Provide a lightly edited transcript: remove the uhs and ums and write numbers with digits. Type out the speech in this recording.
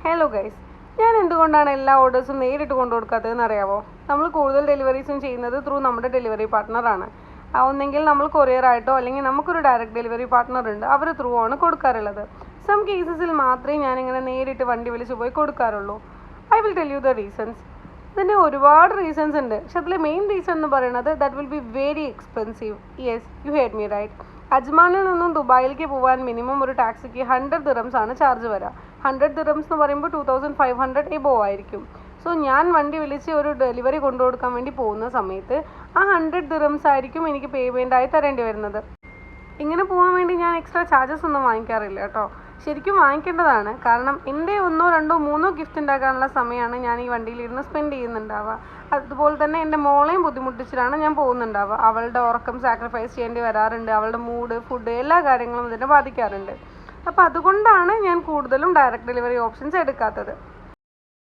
Hello guys, ഞാൻ എന്തുകൊണ്ടാണ് എല്ലാ ഓർഡേഴ്സും നേരിട്ട് കൊണ്ടു കൊടുക്കാത്തതെന്ന് അറിയാമോ? നമ്മൾ കൂടുതൽ ഡെലിവറീസും ചെയ്യുന്നത് ത്രൂ നമ്മുടെ ഡെലിവറി പാർട്ട്ണറാണ്. ഒന്നെങ്കിൽ നമ്മൾ കൊറിയറായിട്ടോ അല്ലെങ്കിൽ നമുക്കൊരു ഡയറക്റ്റ് ഡെലിവറി പാർട്ട്ണർ ഉണ്ട്, അവർ ത്രൂ ആണ് കൊടുക്കാറുള്ളത്. സം കേസസിൽ മാത്രമേ ഞാനിങ്ങനെ നേരിട്ട് വണ്ടി വിളിച്ച് പോയി കൊടുക്കാറുള്ളൂ. I will tell you the reasons. ഇതിന് ഒരുപാട് റീസൺസ് ഉണ്ട്, പക്ഷെ അതിലെ മെയിൻ റീസൺ എന്ന് പറയുന്നത് that will be very expensive. Yes, you heard me right. അജ്മാനിൽ നിന്നും ദുബായിലേക്ക് പോകാൻ മിനിമം ഒരു ടാക്സിക്ക് 100 ദിറംസ് ആണ് ചാർജ് വരിക. 100 ദിറംസ് എന്ന് പറയുമ്പോൾ 2500 എബോവ് ആയിരിക്കും. സോ ഞാൻ വണ്ടി വിളിച്ച് ഒരു ഡെലിവറി കൊണ്ടു കൊടുക്കാൻ വേണ്ടി പോകുന്ന സമയത്ത് ആ 100 ദിറംസ് ആയിരിക്കും എനിക്ക് പേയ്മെൻ്റ് ആയി തരേണ്ടി വരുന്നത്. ഇങ്ങനെ പോകാൻ വേണ്ടി ഞാൻ എക്സ്ട്രാ ചാർജസ് ഒന്നും വാങ്ങിക്കാറില്ല കേട്ടോ. ശരിക്കും വാങ്ങിക്കേണ്ടതാണ്, കാരണം എൻ്റെ 1, 2, 3 ഗിഫ്റ്റ് ഉണ്ടാക്കാനുള്ള സമയമാണ് ഞാൻ ഈ വണ്ടിയിലിരുന്ന് സ്പെൻഡ് ചെയ്യുന്നുണ്ടാവുക. അതുപോലെ തന്നെ എൻ്റെ മോളെയും ബുദ്ധിമുട്ടിച്ചിട്ടാണ് ഞാൻ പോകുന്നുണ്ടാവുക. അവളുടെ ഉറക്കം സാക്രിഫൈസ് ചെയ്യേണ്ടി വരാറുണ്ട്, അവളുടെ മൂഡ്, ഫുഡ്, എല്ലാ കാര്യങ്ങളും ഇതിനെ ബാധിക്കാറുണ്ട്. അപ്പോൾ അതുകൊണ്ടാണ് ഞാൻ കൂടുതലും ഡയറക്റ്റ് ഡെലിവറി ഓപ്ഷൻസ് എടുക്കാത്തത്.